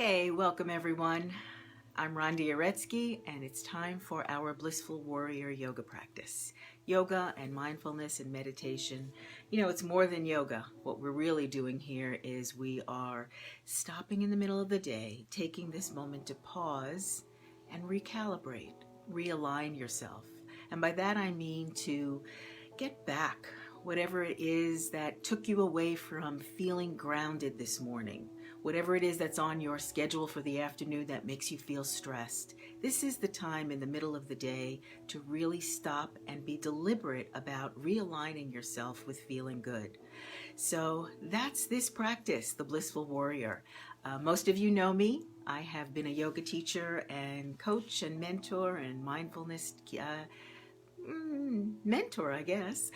Hey, welcome everyone. I'm Rhonda Yaretsky, and it's time for our Blissful Warrior yoga practice. Yoga and mindfulness and meditation, it's more than yoga. What we're really doing here is we are stopping in the middle of the day, taking this moment to pause and recalibrate, realign yourself. And by that I mean to get back whatever it is that took you away from feeling grounded this morning. Whatever it is that's on your schedule for the afternoon that makes you feel stressed, this is the time in the middle of the day to really stop and be deliberate about realigning yourself with feeling good. So that's this practice, the Blissful Warrior. Most of you know me. I have been a yoga teacher and coach and mentor and mindfulness mentor, I guess,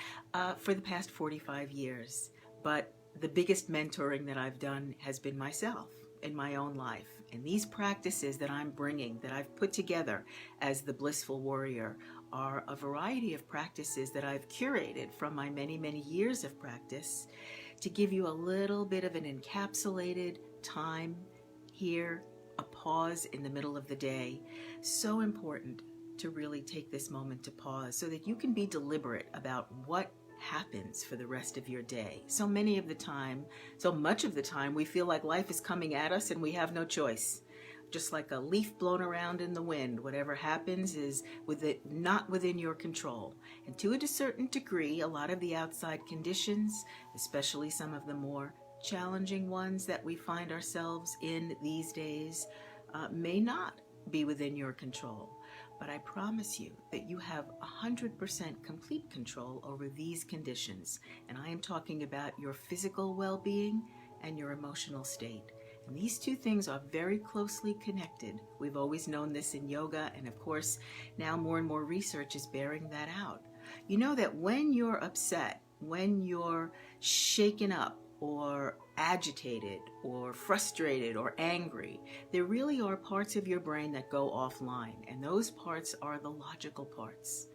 for the past 45 years. But the biggest mentoring that I've done has been myself in my own life. And these practices that I'm bringing, that I've put together as the Blissful Warrior, are a variety of practices that I've curated from my many, many years of practice to give you a little bit of an encapsulated time here, a pause in the middle of the day. So important to really take this moment to pause so that you can be deliberate about what happens for the rest of your day. So much of the time, we feel like life is coming at us and we have no choice. Just like a leaf blown around in the wind, whatever happens is not within your control. And to a certain degree, a lot of the outside conditions, especially some of the more challenging ones that we find ourselves in these days, may not be within your control. But I promise you that you have 100% complete control over these conditions. And I am talking about your physical well-being and your emotional state. And these two things are very closely connected. We've always known this in yoga, and of course, now more and more research is bearing that out. You know that when you're upset, when you're shaken up, or agitated, or frustrated, or angry, there really are parts of your brain that go offline, and those parts are the logical parts,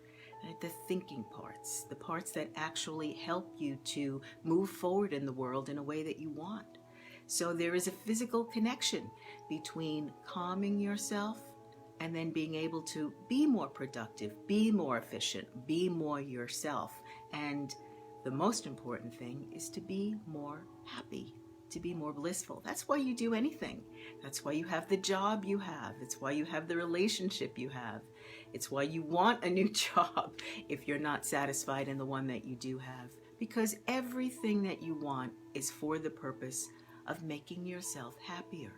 the thinking parts, the parts that actually help you to move forward in the world in a way that you want. So there is a physical connection between calming yourself and then being able to be more productive, be more efficient, be more yourself. And the most important thing is to be more happy, to be more blissful. That's why you do anything. That's why you have the job you have. It's why you have the relationship you have. It's why you want a new job if you're not satisfied in the one that you do have. Because everything that you want is for the purpose of making yourself happier.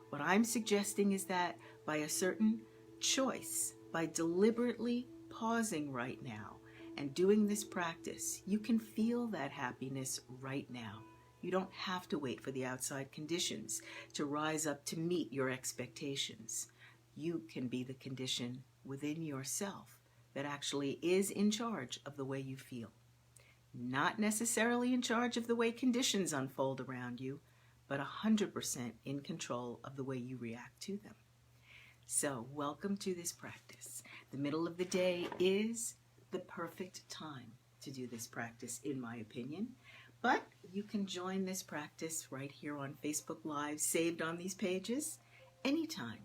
What I'm suggesting is that by a certain choice, by deliberately pausing right now, and doing this practice, you can feel that happiness right now. You don't have to wait for the outside conditions to rise up to meet your expectations. You can be the condition within yourself that actually is in charge of the way you feel. Not necessarily in charge of the way conditions unfold around you, but 100% in control of the way you react to them. So, welcome to this practice. The middle of the day is the perfect time to do this practice, in my opinion. But you can join this practice right here on Facebook Live, saved on these pages, anytime.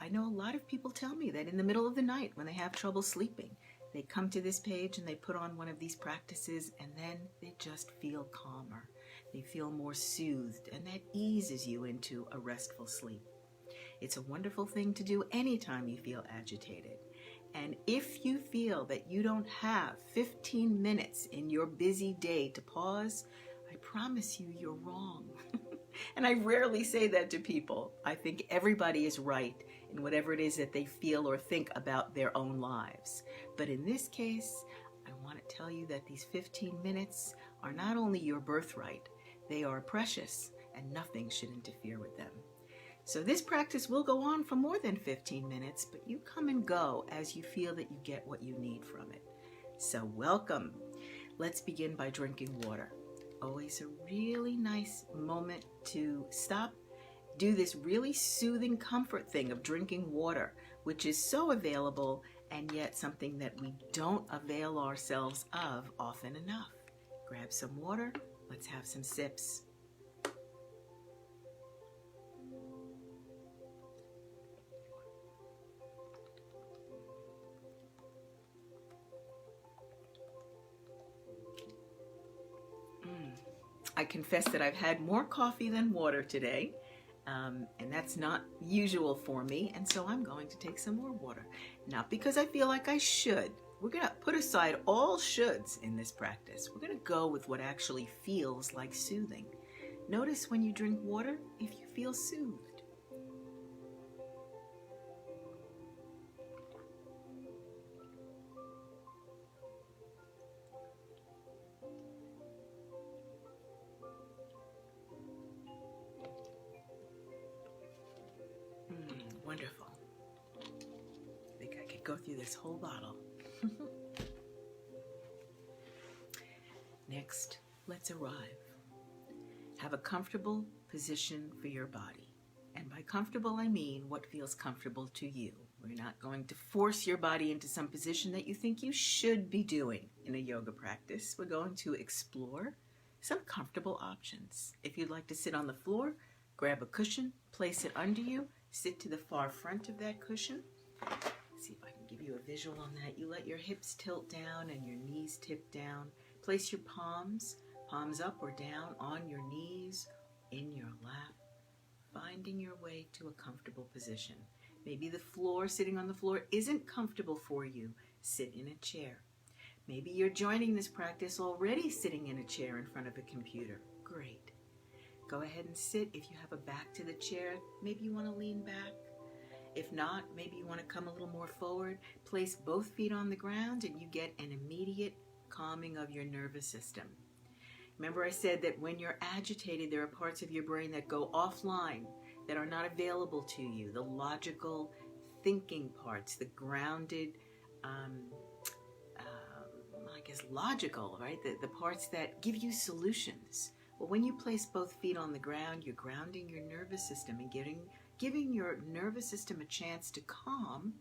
I know a lot of people tell me that in the middle of the night when they have trouble sleeping, they come to this page and they put on one of these practices and then they just feel calmer. They feel more soothed, and that eases you into a restful sleep. It's a wonderful thing to do anytime you feel agitated. And if you feel that you don't have 15 minutes in your busy day to pause, I promise you you're wrong. And I rarely say that to people. I think everybody is right in whatever it is that they feel or think about their own lives. But in this case, I want to tell you that these 15 minutes are not only your birthright, they are precious, and nothing should interfere with them. So this practice will go on for more than 15 minutes, but you come and go as you feel that you get what you need from it. So welcome. Let's begin by drinking water. Always a really nice moment to stop, do this really soothing comfort thing of drinking water, which is so available and yet something that we don't avail ourselves of often enough. Grab some water. Let's have some sips. I confess that I've had more coffee than water today, and that's not usual for me, and so I'm going to take some more water. Not because I feel like I should. We're going to put aside all shoulds in this practice. We're going to go with what actually feels like soothing. Notice when you drink water if you feel soothed. Wonderful. I think I could go through this whole bottle. Next, let's arrive. Have a comfortable position for your body. And by comfortable, I mean what feels comfortable to you. We're not going to force your body into some position that you think you should be doing in a yoga practice. We're going to explore some comfortable options. If you'd like to sit on the floor, grab a cushion, place it under you, sit to the far front of that cushion. Let's see if I can give you a visual on that. You let your hips tilt down and your knees tip down. Place your palms up or down on your knees, in your lap, finding your way to a comfortable position. Maybe the floor, sitting on the floor, isn't comfortable for you. Sit in a chair. Maybe you're joining this practice already sitting in a chair in front of a computer. Great. Go ahead and sit. If you have a back to the chair, maybe you want to lean back. If not, maybe you want to come a little more forward. Place both feet on the ground and you get an immediate calming of your nervous system. Remember I said that when you're agitated, there are parts of your brain that go offline, that are not available to you. The logical thinking parts, the grounded, logical, right? The parts that give you solutions. Well, when you place both feet on the ground, you're grounding your nervous system and giving your nervous system a chance to calm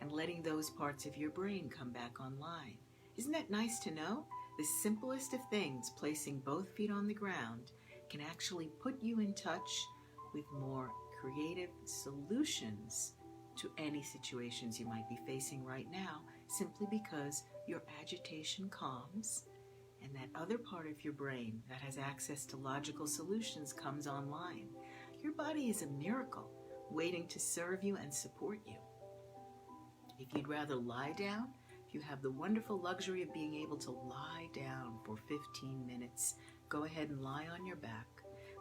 and letting those parts of your brain come back online. Isn't that nice to know? The simplest of things, placing both feet on the ground, can actually put you in touch with more creative solutions to any situations you might be facing right now, simply because your agitation calms and that other part of your brain that has access to logical solutions comes online. Your body is a miracle waiting to serve you and support you. If you'd rather lie down, if you have the wonderful luxury of being able to lie down for 15 minutes, go ahead and lie on your back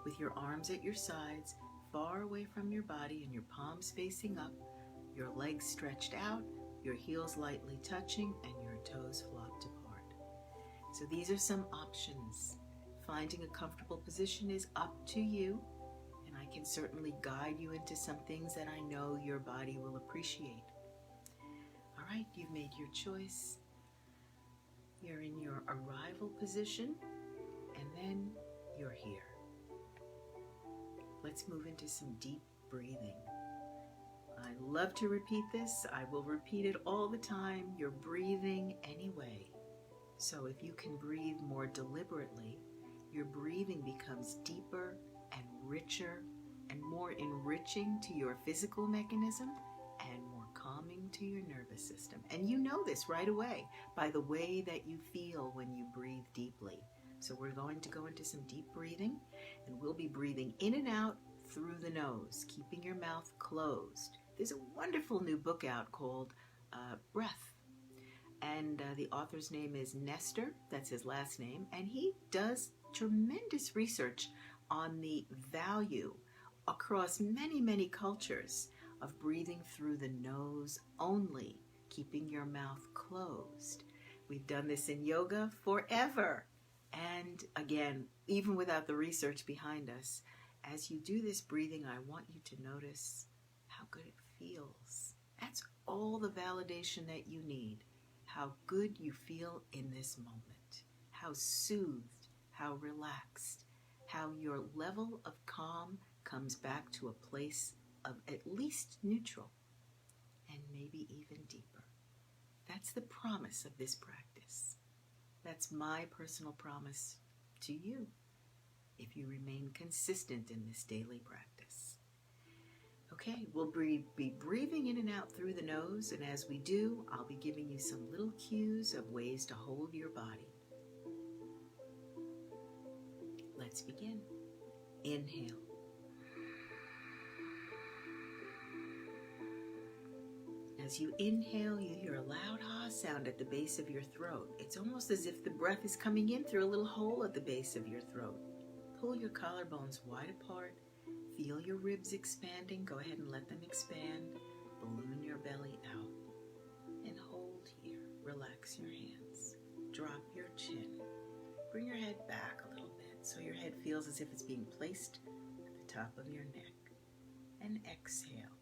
with your arms at your sides, far away from your body and your palms facing up, your legs stretched out, your heels lightly touching, and your toes flopped apart. So these are some options. Finding a comfortable position is up to you, and I can certainly guide you into some things that I know your body will appreciate. All right, you've made your choice. You're in your arrival position, and then you're here. Let's move into some deep breathing. I love to repeat this. I will repeat it all the time. You're breathing anyway. So if you can breathe more deliberately, your breathing becomes deeper and richer and more enriching to your physical mechanism and more calming to your nervous system. And you know this right away by the way that you feel when you breathe deeply. So we're going to go into some deep breathing, and we'll be breathing in and out through the nose, keeping your mouth closed. There's a wonderful new book out called Breath. And the author's name is Nestor, that's his last name, and he does tremendous research on the value across many, many cultures of breathing through the nose only, keeping your mouth closed. We've done this in yoga forever. And again, even without the research behind us, as you do this breathing, I want you to notice how good it feels. That's all the validation that you need. How good you feel in this moment. How soothed, how relaxed, how your level of calm comes back to a place of at least neutral and maybe even deeper. That's the promise of this practice. That's my personal promise to you if you remain consistent in this daily practice. Okay, we'll be breathing in and out through the nose, and as we do, I'll be giving you some little cues of ways to hold your body. Let's Let's begin. Inhale. As you inhale, you hear a loud ha sound at the base of your throat. It's almost as if the breath is coming in through a little hole at the base of your throat. Pull your collarbones wide apart. Feel your ribs expanding. Go ahead and let them expand. Balloon your belly out. And hold here. Relax your hands. Drop your chin. Bring your head back a little bit so your head feels as if it's being placed at the top of your neck. And exhale.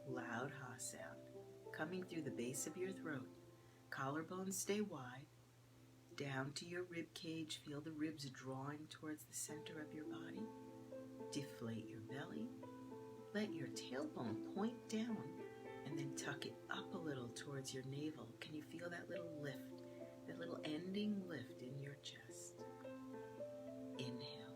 Loud ha sound coming through the base of your throat. Collarbones stay wide. Down to your rib cage. Feel the ribs drawing towards the center of your body. Deflate your belly. Let your tailbone point down and then tuck it up a little towards your navel. Can you feel that little lift, that little ending lift in your chest? Inhale.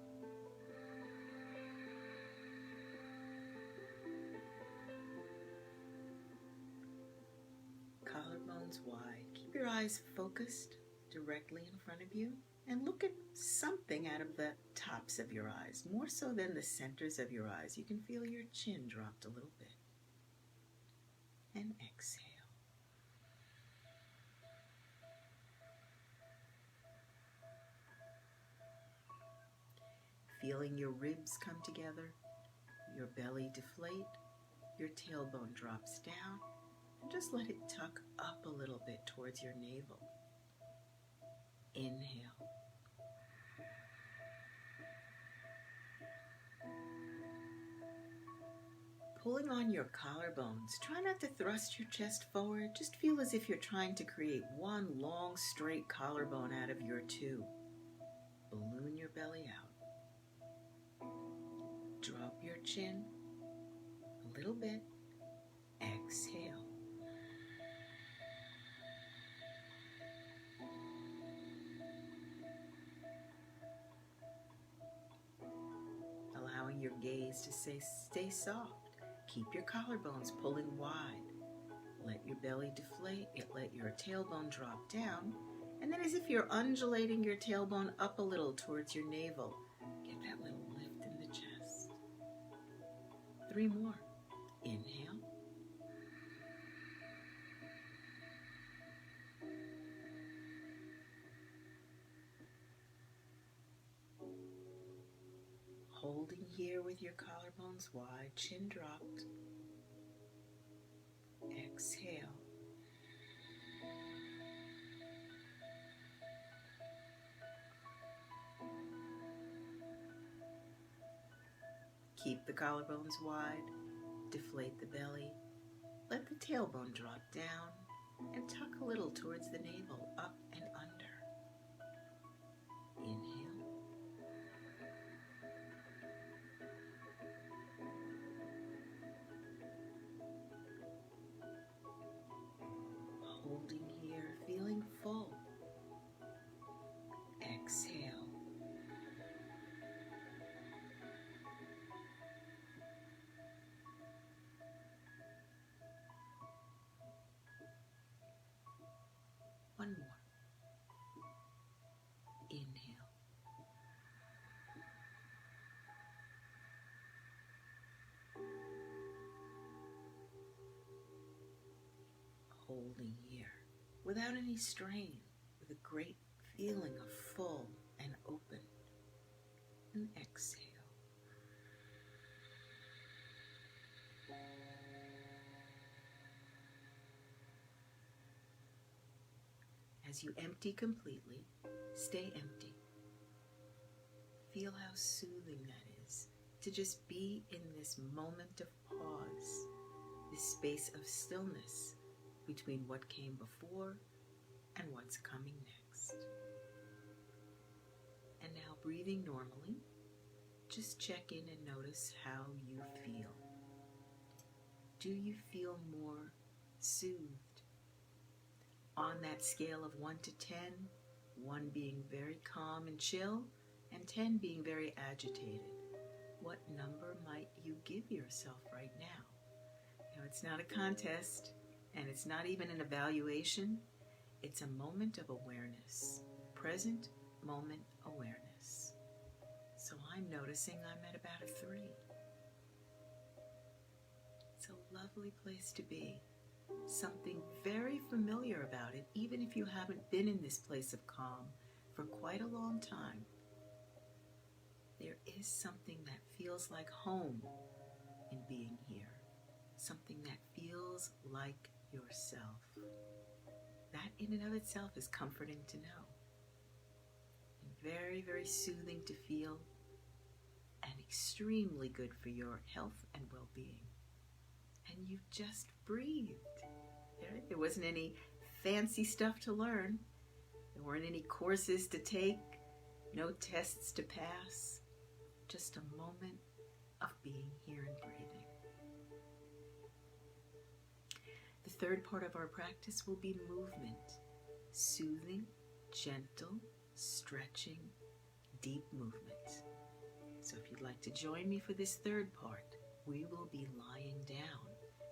Collarbones wide. Keep your eyes focused directly in front of you and look at something out of the tops of your eyes, more so than the centers of your eyes. You can feel your chin dropped a little bit. And exhale. Feeling your ribs come together, your belly deflate, your tailbone drops down, and just let it tuck up a little bit towards your navel. Inhale. Pulling on your collarbones, try not to thrust your chest forward. Just feel as if you're trying to create one long, straight collarbone out of your two. Balloon your belly out. Drop your chin a little bit. Exhale. Allowing your gaze to stay soft. Keep your collarbones pulling wide. Let your belly deflate. Let your tailbone drop down. And then as if you're undulating your tailbone up a little towards your navel, get that little lift in the chest. 3 more. Inhale. Holding here with your collarbones wide, chin dropped. Exhale. Keep the collarbones wide, deflate the belly, let the tailbone drop down, and tuck a little towards the navel, up and under. Inhale. Holding here, feeling full. Exhale. One more. Inhale. Holding here without any strain, with a great feeling of full and open. And exhale. As you empty completely, stay empty. Feel how soothing that is to just be in this moment of pause, this space of stillness between what came before and what's coming next. And now breathing normally, just check in and notice how you feel. Do you feel more soothed? On that scale of 1 to 10, 1 being very calm and chill, and 10 being very agitated, what number might you give yourself right now? It's not a contest. And it's not even an evaluation, it's a moment of awareness, present moment awareness. So I'm noticing I'm at about a 3. It's a lovely place to be. Something very familiar about it, even if you haven't been in this place of calm for quite a long time. There is something that feels like home in being here. Something that feels like yourself. That in and of itself is comforting to know. And very, very soothing to feel, and extremely good for your health and well-being. And you've just breathed. There wasn't any fancy stuff to learn. There weren't any courses to take, no tests to pass. Just a moment of being here and breathing. The third part of our practice will be movement. Soothing, gentle, stretching, deep movement. So if you'd like to join me for this third part, we will be lying down.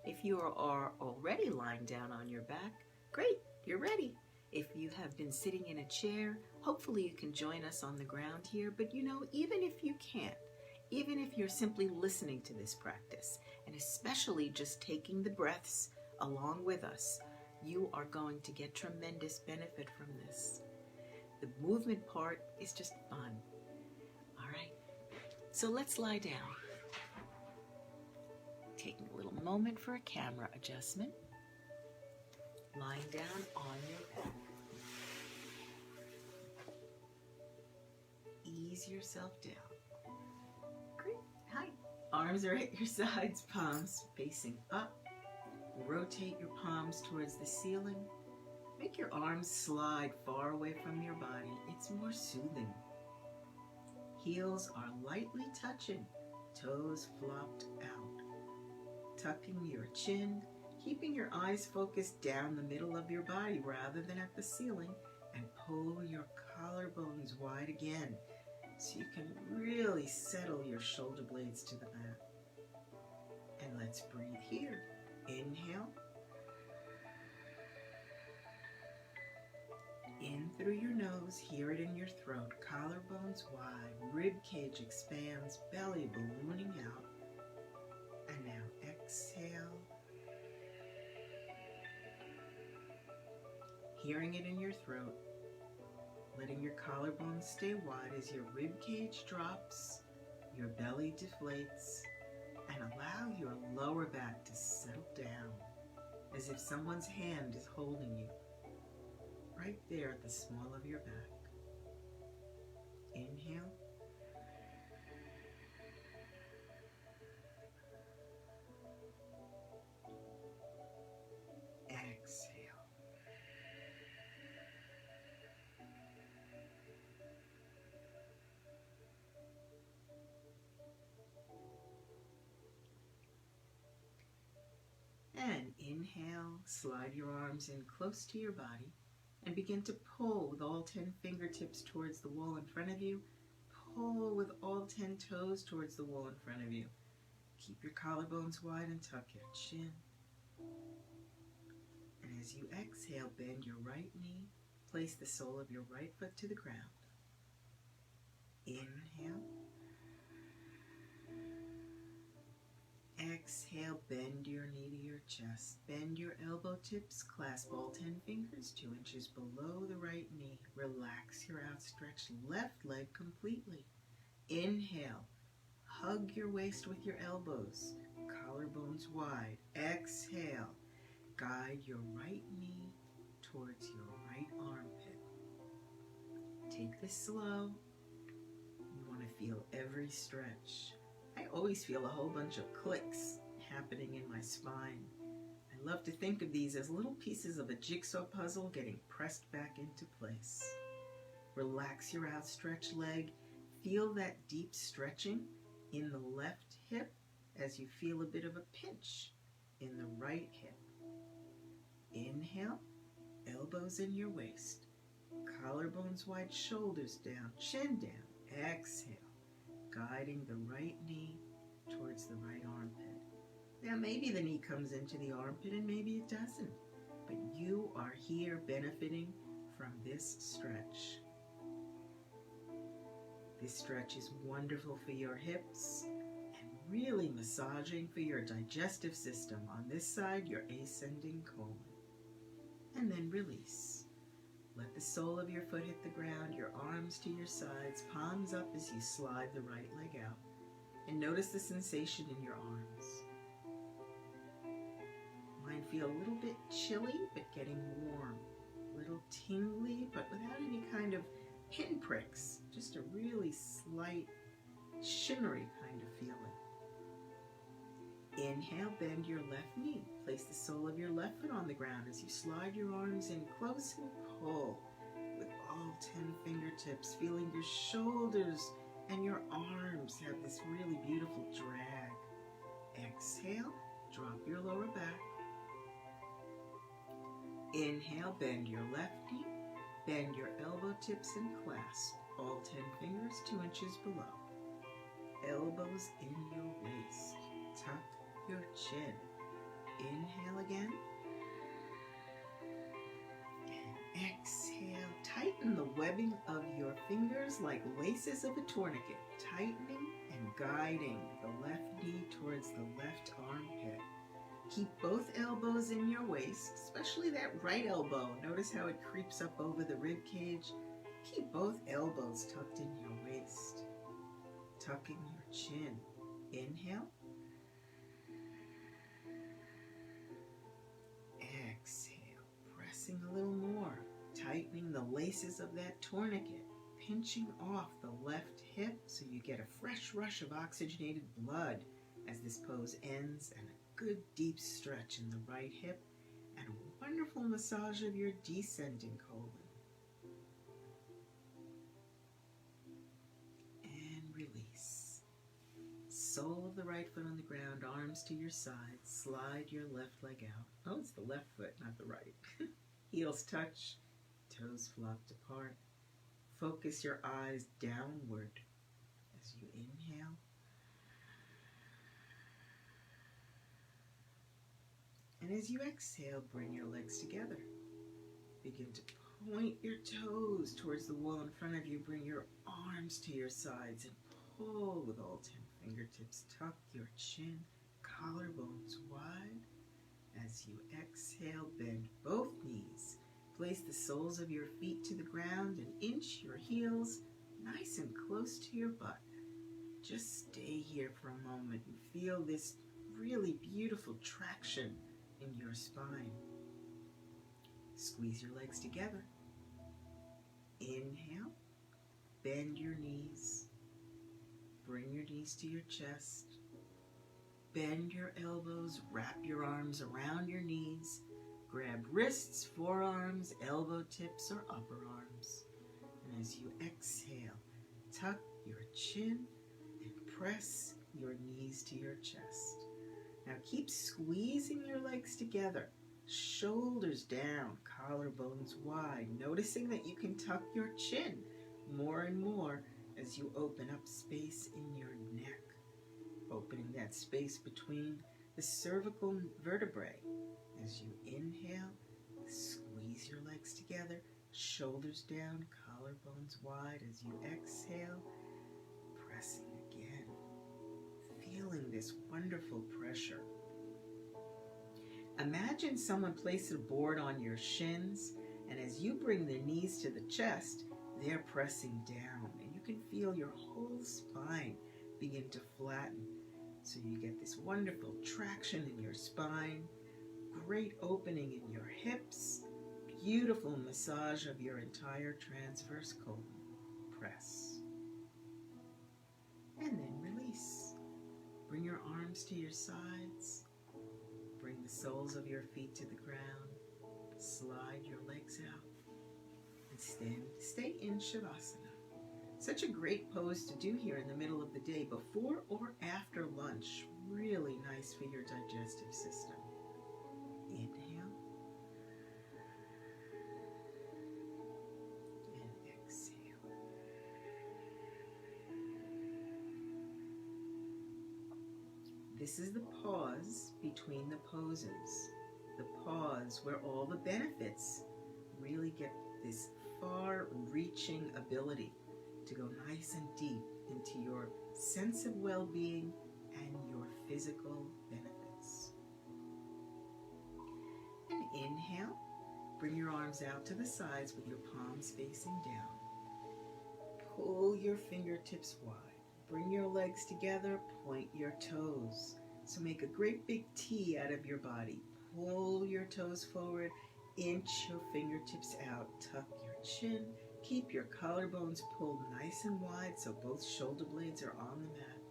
If you are already lying down on your back, great, you're ready. If you have been sitting in a chair, hopefully you can join us on the ground here. But you know, even if you can't, even if you're simply listening to this practice, and especially just taking the breaths along with us, you are going to get tremendous benefit from this. The movement part is just fun. All right, so let's lie down. Taking a little moment for a camera adjustment. Lying down on your back. Ease yourself down. Great. Hi. Arms are at your sides, palms facing up. Rotate your palms towards the ceiling. Make your arms slide far away from your body. It's more soothing. Heels are lightly touching, toes flopped out. Tucking your chin, keeping your eyes focused down the middle of your body rather than at the ceiling, and pull your collarbones wide again so you can really settle your shoulder blades to the mat. And let's breathe here. Inhale. In through your nose, hear it in your throat. Collarbones wide, rib cage expands, belly ballooning out. And now exhale. Hearing it in your throat, letting your collarbones stay wide as your rib cage drops, your belly deflates, and allow your lower back to settle down as if someone's hand is holding you right there at the small of your back. Inhale. Exhale. And inhale, slide your arms in close to your body and begin to pull with all 10 fingertips towards the wall in front of you. Pull with all 10 toes towards the wall in front of you. Keep your collarbones wide and tuck your chin. And as you exhale, bend your right knee. Place the sole of your right foot to the ground. Inhale. Exhale, bend your knee to your chest. Bend your elbow tips, clasp all 10 fingers 2 inches below the right knee. Relax your outstretched left leg completely. Inhale, hug your waist with your elbows, collarbones wide. Exhale, guide your right knee towards your right armpit. Take this slow. You want to feel every stretch. I always feel a whole bunch of clicks happening in my spine. I love to think of these as little pieces of a jigsaw puzzle getting pressed back into place. Relax your outstretched leg. Feel that deep stretching in the left hip as you feel a bit of a pinch in the right hip. Inhale, elbows in your waist, collarbones wide, shoulders down, chin down. Exhale, guiding the right knee towards the right armpit. Now maybe the knee comes into the armpit and maybe it doesn't, but you are here benefiting from this stretch. This stretch is wonderful for your hips and really massaging for your digestive system. On this side, your ascending colon. And then release. Let the sole of your foot hit the ground, your arms to your sides, palms up as you slide the right leg out. And notice the sensation in your arms. Mine feel a little bit chilly, but getting warm. A little tingly, but without any kind of pinpricks. Just a really slight, shimmery kind of feeling. Inhale, bend your left knee. Place the sole of your left foot on the ground as you slide your arms in close and pull with all 10 fingertips, feeling your shoulders and your arms have this really beautiful drag. Exhale, drop your lower back. Inhale, bend your left knee. Bend your elbow tips and clasp all 10 fingers 2 inches below. Elbows in your waist. Tuck your chin. Inhale again. And exhale. Tighten the webbing of your fingers like laces of a tourniquet, tightening and guiding the left knee towards the left armpit. Keep both elbows in your waist, especially that right elbow. Notice how it creeps up over the rib cage. Keep both elbows tucked in your waist. Tucking your chin. Inhale. Exhale. Pressing a little more. Tightening the laces of that tourniquet. Pinching off the left hip so you get a fresh rush of oxygenated blood as this pose ends, and a good deep stretch in the right hip and a wonderful massage of your descending colon. And release. Sole of the right foot on the ground, arms to your sides. Slide your left leg out. Oh, it's the left foot, not the right. Heels touch, toes flopped apart. Focus your eyes downward as you inhale. And as you exhale, bring your legs together. Begin to point your toes towards the wall in front of you. Bring your arms to your sides and pull with all 10 fingertips. Tuck your chin, collarbones wide. As you exhale, bend both knees. Place the soles of your feet to the ground and inch your heels nice and close to your butt. Just stay here for a moment and feel this really beautiful traction in your spine. Squeeze your legs together. Inhale, bend your knees. Bring your knees to your chest. Bend your elbows, wrap your arms around your knees. Grab wrists, forearms, elbow tips, or upper arms. And as you exhale, tuck your chin and press your knees to your chest. Now keep squeezing your legs together, shoulders down, collarbones wide, noticing that you can tuck your chin more and more as you open up space in your neck, opening that space between the cervical vertebrae. As you inhale, squeeze your legs together, shoulders down, collarbones wide. As you exhale, pressing again, feeling this wonderful pressure. Imagine someone placed a board on your shins, and as you bring the knees to the chest, they're pressing down, and you can feel your whole spine begin to flatten. So you get this wonderful traction in your spine, great opening in your hips, beautiful massage of your entire transverse colon. Press. And then release. Bring your arms to your sides. Bring the soles of your feet to the ground. Slide your legs out. And stay in Shavasana. Such a great pose to do here in the middle of the day, before or after lunch. Really nice for your digestive system. Inhale. And exhale. This is the pause between the poses. The pause where all the benefits really get this far-reaching ability to go nice and deep into your sense of well-being and your physical benefits. And inhale, bring your arms out to the sides with your palms facing down. Pull your fingertips wide. Bring your legs together, point your toes. So make a great big T out of your body. Pull your toes forward, inch your fingertips out, tuck your chin, keep your collarbones pulled nice and wide so both shoulder blades are on the mat.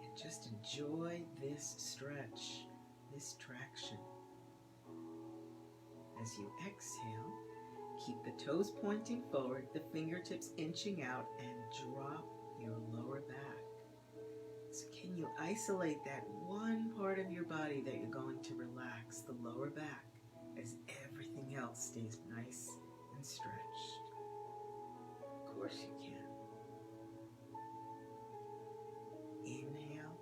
And just enjoy this stretch, this traction. As you exhale, keep the toes pointing forward, the fingertips inching out, and drop your lower back. So can you isolate that one part of your body that you're going to relax, the lower back, as everything else stays nice and stretched? Of course you can. Inhale.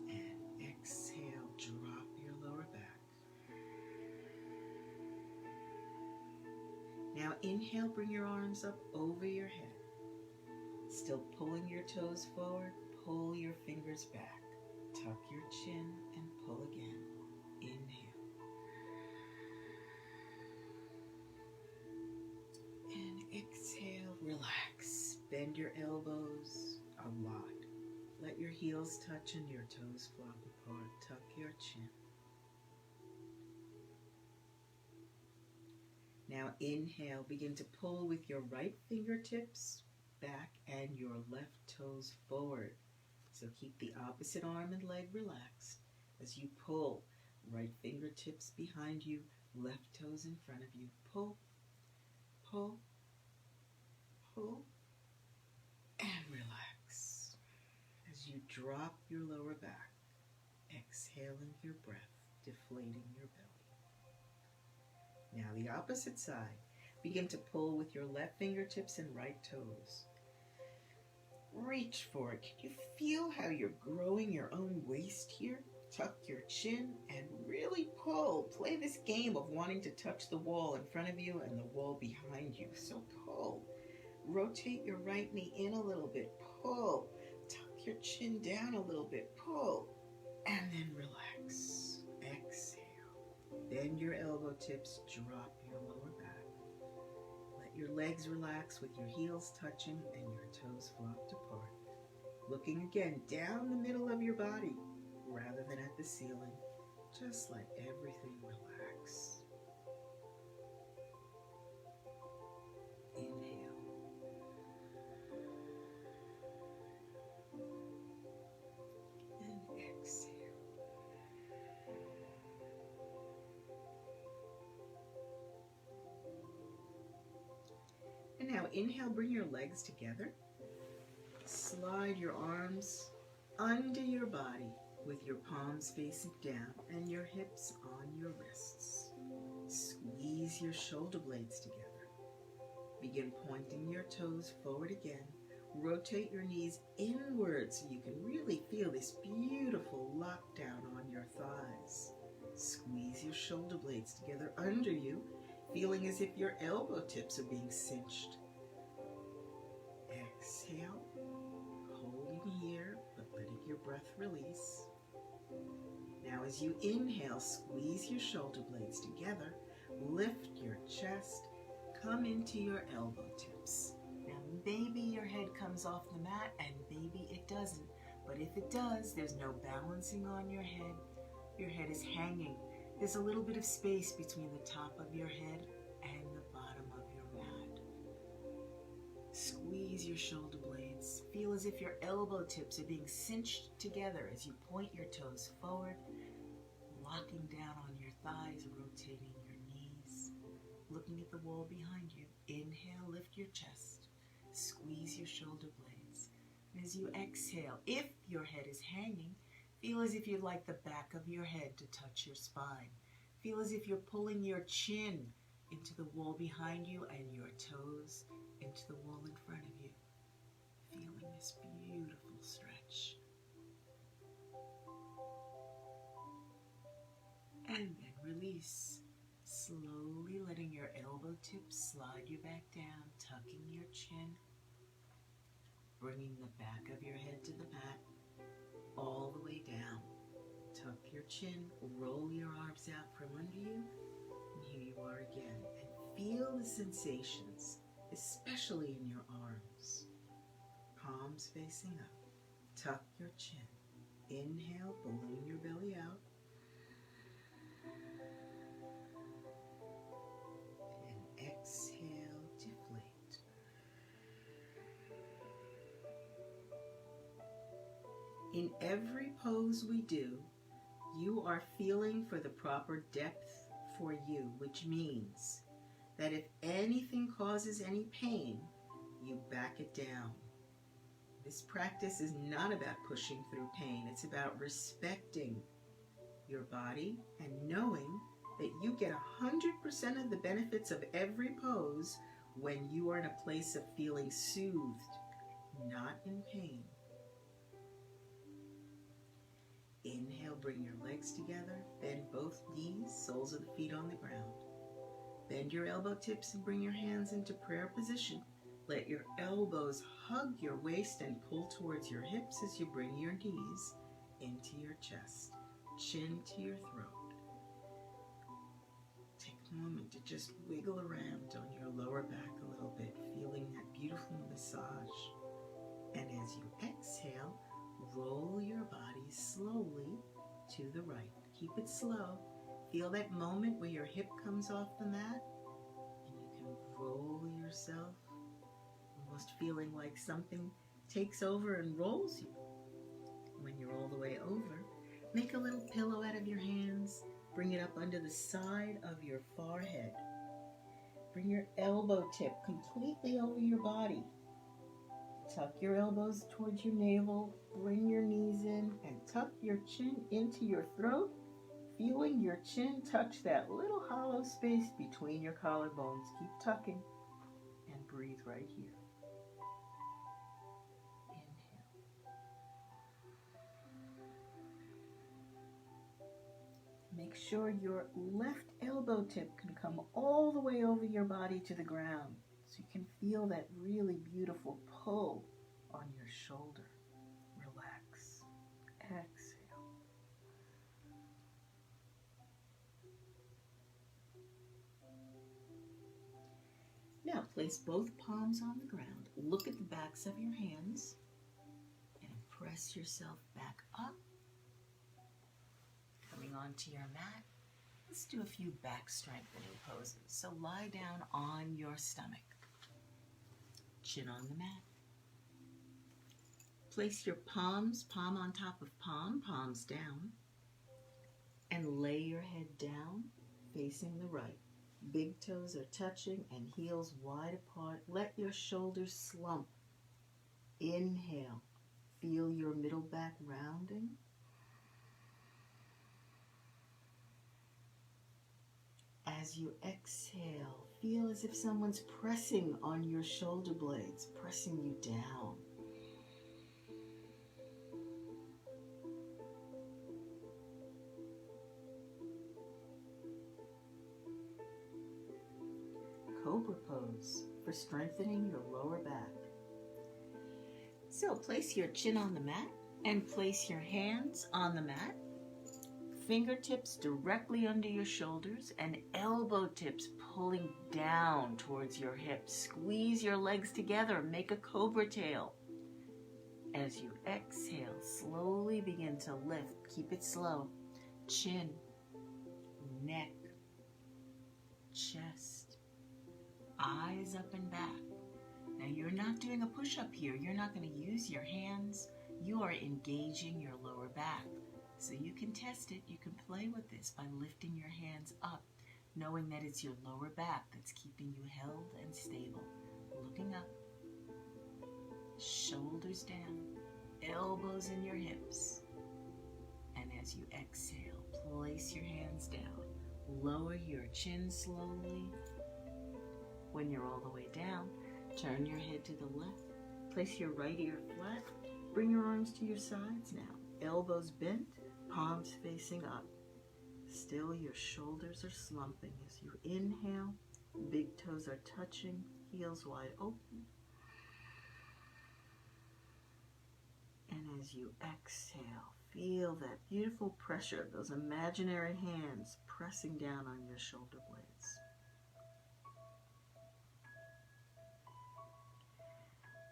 And exhale, drop your lower back. Now inhale, bring your arms up over your head. Still pulling your toes forward, pull your fingers back. Tuck your chin and pull again. Inhale. And exhale, relax. Bend your elbows a lot. Let your heels touch and your toes flop apart. Tuck your chin. Now inhale, begin to pull with your right fingertips back and your left toes forward. So keep the opposite arm and leg relaxed as you pull. Right fingertips behind you, left toes in front of you. Pull, pull, pull, and relax as you drop your lower back, exhaling your breath, deflating your belly. Now the opposite side. Begin to pull with your left fingertips and right toes. Reach for it. Can you feel how you're growing your own waist here? Tuck your chin and really pull. Play this game of wanting to touch the wall in front of you and the wall behind you. So pull. Rotate your right knee in a little bit. Pull. Tuck your chin down a little bit. Pull. And then relax. Exhale. Bend your elbow tips. Drop your lower back. Your legs relax with your heels touching and your toes flopped apart. Looking again down the middle of your body rather than at the ceiling. Just let everything relax. Inhale. And exhale. And now inhale, bring your legs together. Slide your arms under your body with your palms facing down and your hips on your wrists. Squeeze your shoulder blades together. Begin pointing your toes forward again. Rotate your knees inward so you can really feel this beautiful lockdown on your thighs. Squeeze your shoulder blades together under you, feeling as if your elbow tips are being cinched. Exhale, holding here, but letting your breath release. Now as you inhale, squeeze your shoulder blades together, lift your chest, come into your elbow tips. Now maybe your head comes off the mat and maybe it doesn't, but if it does, there's no balancing on your head. Your head is hanging. There's a little bit of space between the top of your head and the bottom of your mat. Squeeze your shoulder blades. Feel as if your elbow tips are being cinched together as you point your toes forward, locking down on your thighs, rotating your knees, looking at the wall behind you. Inhale, lift your chest. Squeeze your shoulder blades. And as you exhale, if your head is hanging, feel as if you'd like the back of your head to touch your spine. Feel as if you're pulling your chin into the wall behind you and your toes into the wall in front of you. feeling this beautiful stretch. And then release. Slowly letting your elbow tips slide you back down, tucking your chin, bringing the back of your head to the mat, all the way down. Tuck your chin, roll your arms out from under you, and here you are again. And feel the sensations, especially in your arms. Palms facing up. Tuck your chin. Inhale, balloon your belly out. And exhale, deflate. In every pose we do, you are feeling for the proper depth for you, which means that if anything causes any pain, you back it down. This practice is not about pushing through pain. It's about respecting your body and knowing that you get 100% of the benefits of every pose when you are in a place of feeling soothed, not in pain. Inhale, bring your legs together. Bend both knees, soles of the feet on the ground. Bend your elbow tips and bring your hands into prayer position. Let your elbows hug your waist and pull towards your hips as you bring your knees into your chest, chin to your throat. Take a moment to just wiggle around on your lower back a little bit, feeling that beautiful massage. And as you exhale, roll your body slowly to the right. Keep it slow. Feel that moment where your hip comes off the mat and you can roll yourself, almost feeling like something takes over and rolls you. When you're all the way over, make a little pillow out of your hands. Bring it up under the side of your forehead. Bring your elbow tip completely over your body. Tuck your elbows towards your navel, bring your knees in, and tuck your chin into your throat, feeling your chin touch that little hollow space between your collarbones. Keep tucking and breathe right here. Inhale. Make sure your left elbow tip can come all the way over your body to the ground, so you can feel that really beautiful pull on your shoulder. Relax. Exhale. Now place both palms on the ground. Look at the backs of your hands and press yourself back up. Coming onto your mat. Let's do a few back strengthening poses. So lie down on your stomach. Chin on the mat. Place your palms, palm on top of palm, palms down. And lay your head down, facing the right. Big toes are touching and heels wide apart. Let your shoulders slump. Inhale. Feel your middle back rounding. As you exhale, feel as if someone's pressing on your shoulder blades, pressing you down. Cobra pose for strengthening your lower back. So place your chin on the mat and place your hands on the mat. Fingertips directly under your shoulders and elbow tips pulling down towards your hips. Squeeze your legs together, make a cobra tail. As you exhale, slowly begin to lift. Keep it slow. Chin, neck, chest, eyes up and back. Now you're not doing a push-up here. You're not going to use your hands. You are engaging your lower back. So you can test it, you can play with this by lifting your hands up, knowing that it's your lower back that's keeping you held and stable. Looking up, shoulders down, elbows in your hips. And as you exhale, place your hands down. Lower your chin slowly. When you're all the way down, turn your head to the left Place your right ear flat. Bring your arms to your sides now. Elbows bent, palms facing up. Still, your shoulders are slumping as you inhale. Big toes are touching, heels wide open. And as you exhale, feel that beautiful pressure of those imaginary hands pressing down on your shoulder blades.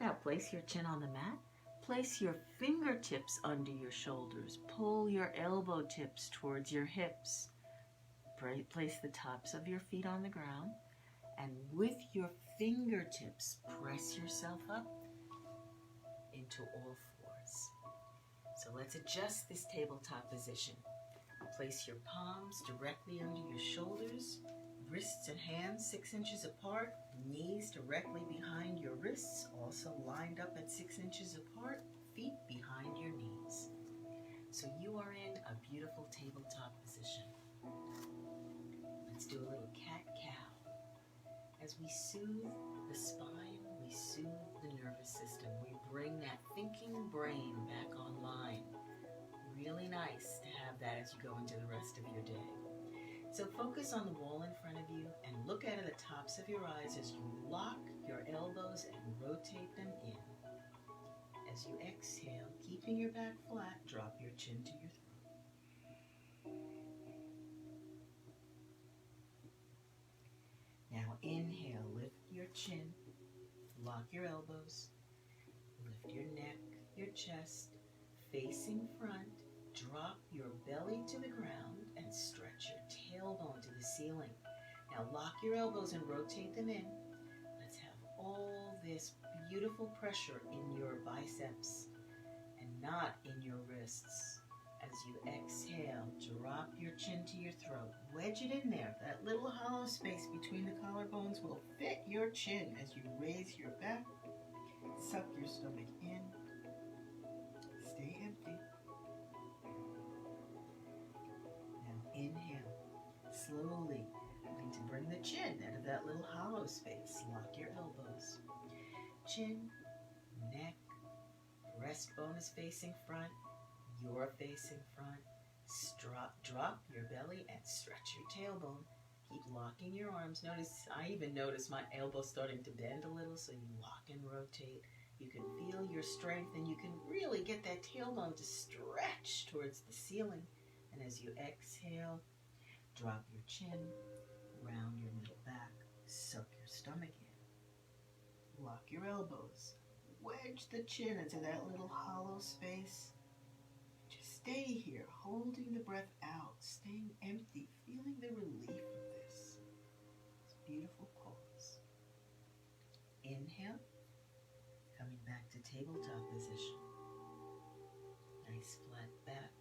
Now place your chin on the mat. Place your fingertips under your shoulders. Pull your elbow tips towards your hips. Place the tops of your feet on the ground. And with your fingertips, press yourself up into all fours. So let's adjust this tabletop position. Place your palms directly under your shoulders, wrists and hands 6 inches apart, knees directly behind your wrists, also lined up at 6 inches apart, feet behind your knees. So you are in a beautiful tabletop position. Let's do a little cat-cow. As we soothe the spine, we soothe the nervous system. We bring that thinking brain back online. Really nice to have that as you go into the rest of your day. So focus on the wall in front of you and look out of the tops of your eyes as you lock your elbows and rotate them in. As you exhale, keeping your back flat, drop your chin to your throat. Now inhale, lift your chin, lock your elbows, lift your neck, your chest, facing front, drop your belly to the ground and stretch your tailbone to the ceiling. Now lock your elbows and rotate them in. Let's have all this beautiful pressure in your biceps and not in your wrists. As you exhale, drop your chin to your throat. Wedge it in there. That little hollow space between the collarbones will fit your chin as you raise your back. Suck your stomach in. Stay empty. Now inhale. Slowly begin to bring the chin out of that little hollow space. Lock your elbows. Chin, neck, breastbone is facing front. You're facing front. Drop your belly and stretch your tailbone. Keep locking your arms. I even notice my elbow starting to bend a little, so you lock and rotate. You can feel your strength, and you can really get that tailbone to stretch towards the ceiling. And as you exhale, drop your chin, round your middle back, suck your stomach in. Lock your elbows. Wedge the chin into that little hollow space. Just stay here, holding the breath out, staying empty, feeling the relief of this. It's a beautiful pause. Inhale, coming back to tabletop position. Nice flat back,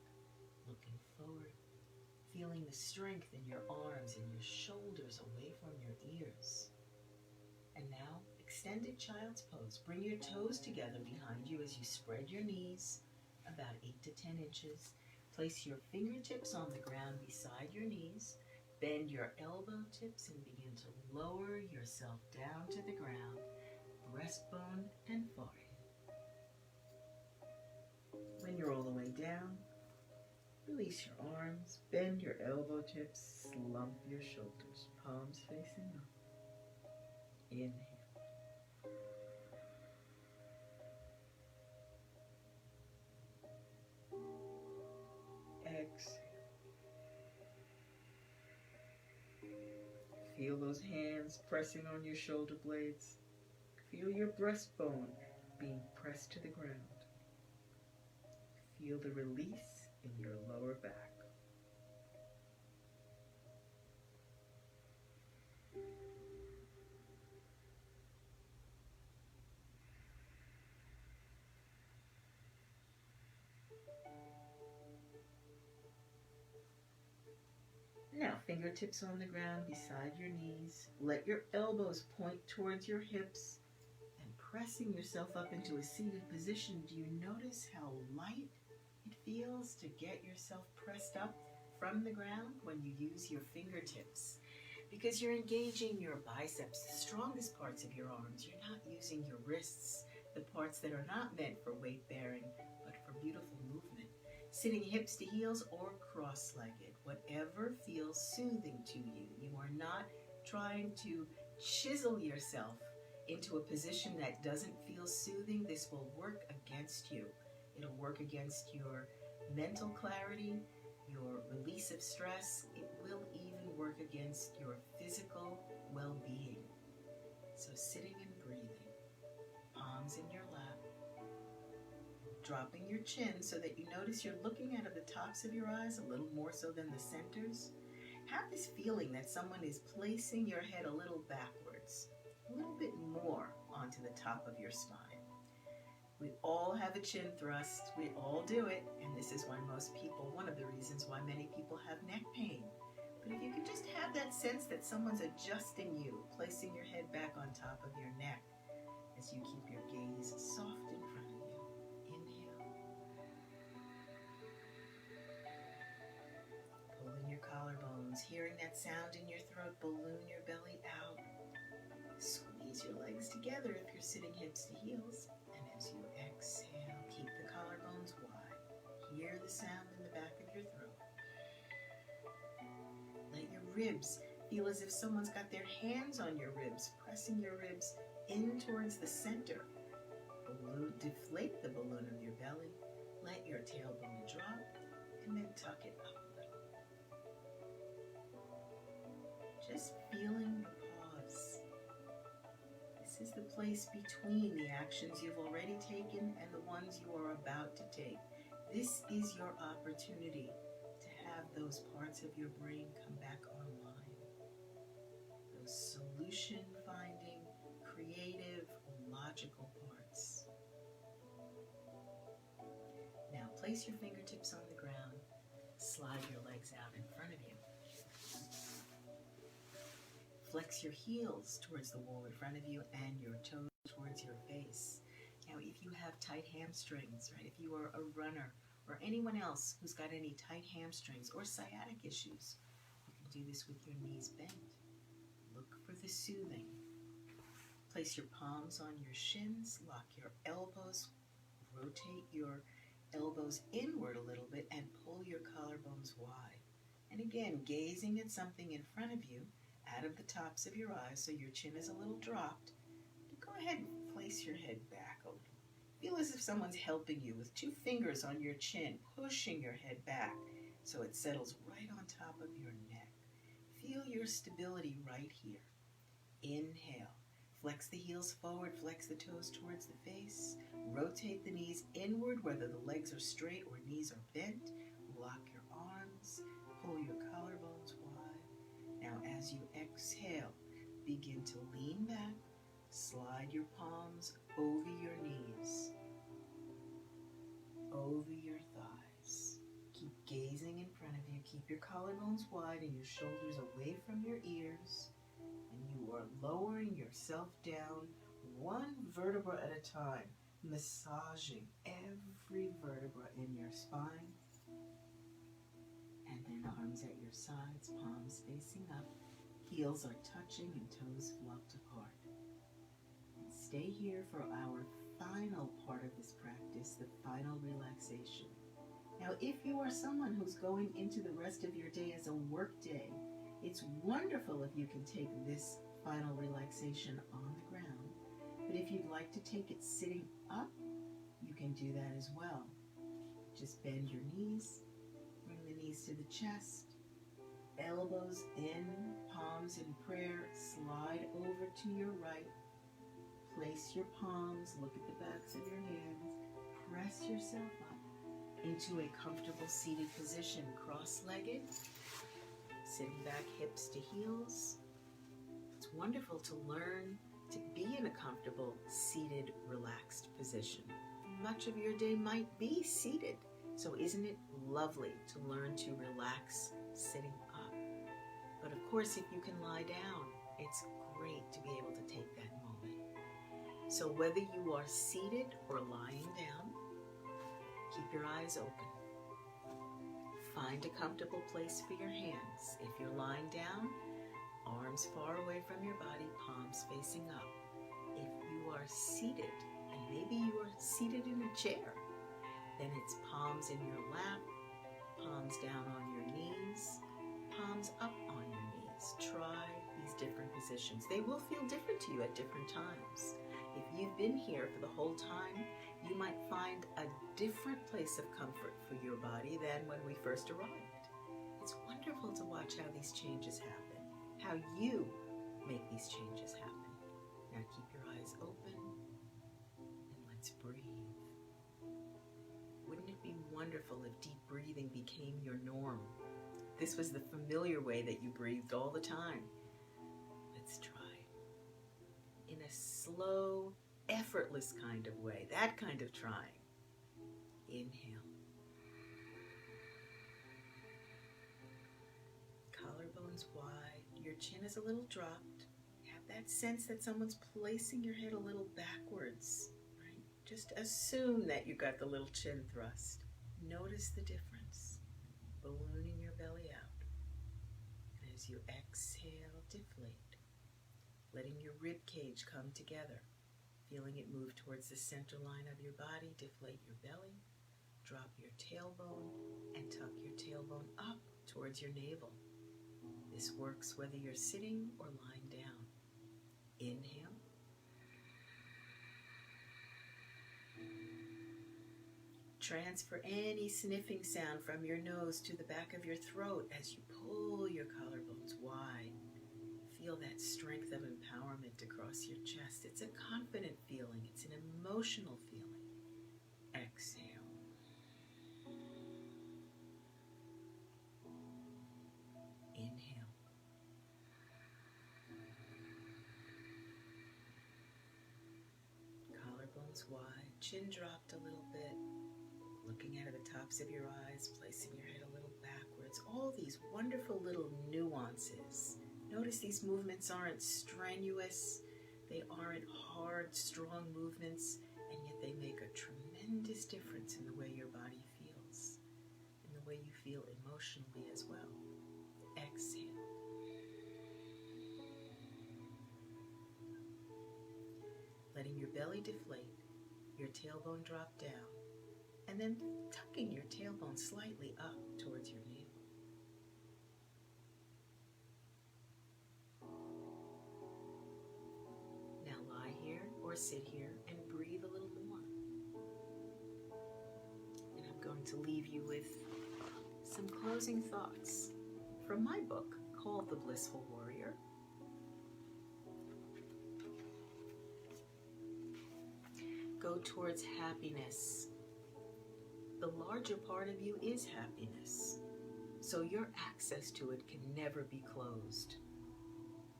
looking forward, feeling the strength in your arms and your shoulders away from your ears. And now, extended child's pose. Bring your toes together behind you as you spread your knees about 8 to 10 inches. Place your fingertips on the ground beside your knees. Bend your elbow tips and begin to lower yourself down to the ground, breastbone and forehead. When you're all the way down, release your arms, bend your elbow tips, slump your shoulders, palms facing up. Inhale. Exhale. Feel those hands pressing on your shoulder blades. Feel your breastbone being pressed to the ground. Feel the release in your lower back. Now, fingertips on the ground beside your knees. Let your elbows point towards your hips and pressing yourself up into a seated position. Do you notice how light it feels to get yourself pressed up from the ground when you use your fingertips? Because you're engaging your biceps, the strongest parts of your arms. You're not using your wrists, the parts that are not meant for weight bearing, but for beautiful movement. Sitting hips to heels or cross-legged, whatever feels soothing to you. You are not trying to chisel yourself into a position that doesn't feel soothing. This will work against you. It'll work against your mental clarity, your release of stress. It will even work against your physical well-being. So sitting and breathing, palms in your lap, dropping your chin so that you notice you're looking out of the tops of your eyes a little more so than the centers. Have this feeling that someone is placing your head a little backwards, a little bit more onto the top of your spine. We all have a chin thrust. We all do it. And this is why most people, one of the reasons why many people have neck pain. But if you can just have that sense that someone's adjusting you, placing your head back on top of your neck as you keep your gaze soft in front of you. Inhale. Pulling your collarbones, hearing that sound in your throat, balloon your belly out. Squeeze your legs together if you're sitting hips to heels. And as you exhale, keep the collarbones wide. Hear the sound in the back of your throat. Let your ribs feel as if someone's got their hands on your ribs, pressing your ribs in towards the center. Deflate the balloon of your belly. Let your tailbone drop, and then tuck it up a little. Just feeling the pause. This is the place between the actions you've already taken and the ones you are about to take. This is your opportunity to have those parts of your brain come back online. Those solution-finding, creative, logical parts. Now place your fingertips on the ground. Slide your legs out in front of you. Flex your heels towards the wall in front of you and your toes towards your face. Now, if you have tight hamstrings, right, if you are a runner or anyone else who's got any tight hamstrings or sciatic issues, you can do this with your knees bent. Look for the soothing. Place your palms on your shins, lock your elbows, rotate your elbows inward a little bit, and pull your collarbones wide. And again, gazing at something in front of you, out of the tops of your eyes, so your chin is a little dropped. Go ahead and place your head back a little. Feel as if someone's helping you with 2 fingers on your chin, pushing your head back so it settles right on top of your neck. Feel your stability right here. Inhale. Flex the heels forward, flex the toes towards the face. Rotate the knees inward, whether the legs are straight or knees are bent. Lock your arms, pull your collarbones wide. Now as you exhale, begin to lean back. Slide your palms over your knees, over your thighs. Keep gazing in front of you. Keep your collarbones wide and your shoulders away from your ears. And you are lowering yourself down 1 vertebra at a time, massaging every vertebra in your spine. And then arms at your sides, palms facing up. Heels are touching and toes flopped apart. Stay here for our final part of this practice, the final relaxation. Now, if you are someone who's going into the rest of your day as a work day, it's wonderful if you can take this final relaxation on the ground. But if you'd like to take it sitting up, you can do that as well. Just bend your knees, bring the knees to the chest, elbows in, palms in prayer, slide over to your right. Place your palms, look at the backs of your hands, press yourself up into a comfortable seated position, cross-legged, sitting back hips to heels. It's wonderful to learn to be in a comfortable, seated, relaxed position. Much of your day might be seated, so isn't it lovely to learn to relax sitting up? But of course, if you can lie down, it's great to be able to take that moment. So whether you are seated or lying down, keep your eyes open. Find a comfortable place for your hands. If you're lying down, arms far away from your body, palms facing up. If you are seated and maybe you are seated in a chair. Then it's palms in your lap, palms down on your knees, palms up on your knees. Try these different positions. They will feel different to you at different times. If you've been here for the whole time, you might find a different place of comfort for your body than when we first arrived. It's wonderful to watch how these changes happen, how you make these changes happen. Now keep your eyes open and let's breathe. Wouldn't it be wonderful if deep breathing became your norm? This was the familiar way that you breathed all the time. Let's try. In a slow, effortless kind of way, that kind of trying. Inhale. Collarbones wide, your chin is a little dropped. Have that sense that someone's placing your head a little backwards, right? Just assume that you got the little chin thrust. Notice the difference. Ballooning your belly out. And as you exhale, deflate. Letting your rib cage come together. Feeling it move towards the center line of your body. Deflate your belly. Drop your tailbone and tuck your tailbone up towards your navel. This works whether you're sitting or lying down. Inhale. Transfer any sniffing sound from your nose to the back of your throat as you pull your collarbones wide. Feel that strength of empowerment across your chest. It's a confident feeling. It's an emotional feeling. Exhale. Inhale. Collarbones wide, chin dropped a little bit. Looking out of the tops of your eyes, placing your head a little backwards. All these wonderful little nuances. Notice these movements aren't strenuous. They aren't hard, strong movements, and yet they make a tremendous difference in the way your body feels, in the way you feel emotionally as well. Exhale. Letting your belly deflate, your tailbone drop down, and then tucking your tailbone slightly up towards your navel. Now lie here or sit here and breathe a little more. And I'm going to leave you with some closing thoughts from my book called The Blissful Warrior. Go towards happiness. The larger part of you is happiness, so your access to it can never be closed.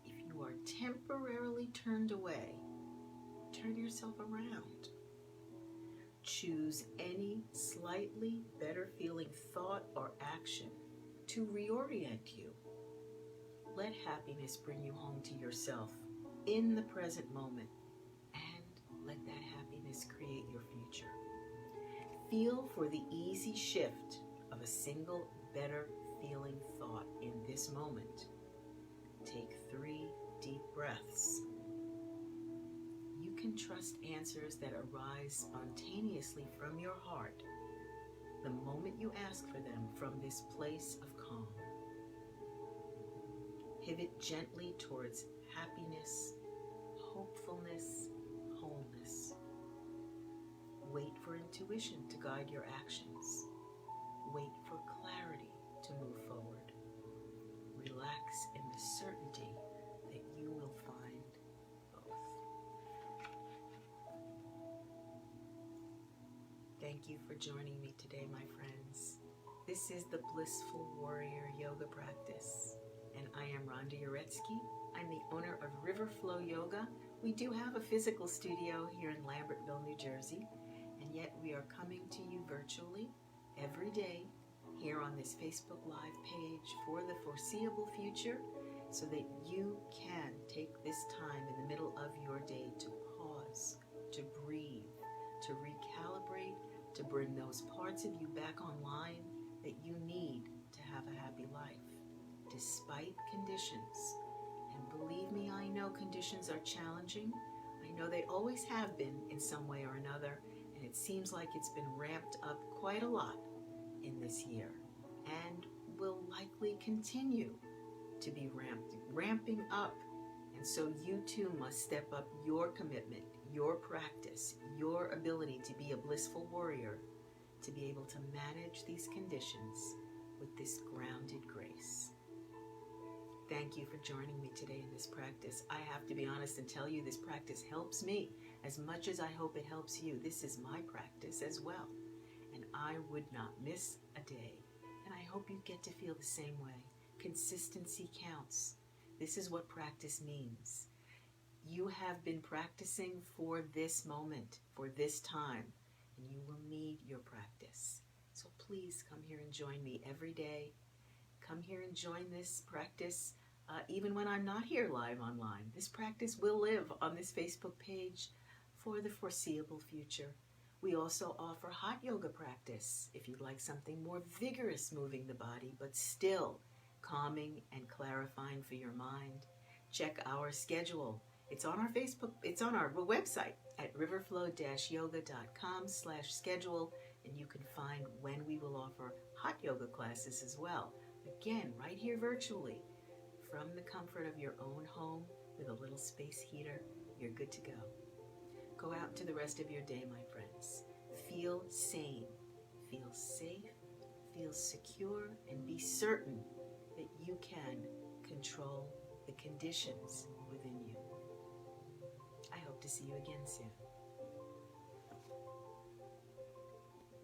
If you are temporarily turned away, turn yourself around. Choose any slightly better feeling thought or action to reorient you. Let happiness bring you home to yourself in the present moment, and let that happiness create your future. Feel for the easy shift of a single better feeling thought in this moment. Take 3 deep breaths. You can trust answers that arise spontaneously from your heart the moment you ask for them from this place of calm. Pivot gently towards happiness, hopefulness, wholeness. Wait for intuition to guide your actions. Wait for clarity to move forward. Relax in the certainty that you will find both. Thank you for joining me today, my friends. This is the Blissful Warrior Yoga practice, and I am Rhonda Uretsky. I'm the owner of River Flow Yoga. We do have a physical studio here in Lambertville, New Jersey, and yet we are coming to you virtually every day here on this Facebook Live page for the foreseeable future, so that you can take this time in the middle of your day to pause, to breathe, to recalibrate, to bring those parts of you back online that you need to have a happy life, despite conditions. And believe me, I know conditions are challenging. I know they always have been in some way or another, and it seems like it's been ramped up quite a lot in this year and will likely continue to be ramping up. And so you too must step up your commitment, your practice, your ability to be a blissful warrior, to be able to manage these conditions with this grounded grace. Thank you for joining me today in this practice. I have to be honest and tell you, this practice helps me as much as I hope it helps you. This is my practice as well, and I would not miss a day. And I hope you get to feel the same way. Consistency counts. This is what practice means. You have been practicing for this moment, for this time, and you will need your practice. So please come here and join me every day. Come here and join this practice even when I'm not here live online. This practice will live on this Facebook page for the foreseeable future. We also offer hot yoga practice if you'd like something more vigorous, moving the body, but still calming and clarifying for your mind. Check our schedule. It's on our Facebook, it's on our website at riverflow-yoga.com/schedule, and you can find when we will offer hot yoga classes as well. Again, right here virtually, from the comfort of your own home with a little space heater, you're good to go. Go out into the rest of your day, my friends. Feel sane, feel safe, feel secure, and be certain that you can control the conditions within you. I hope to see you again soon.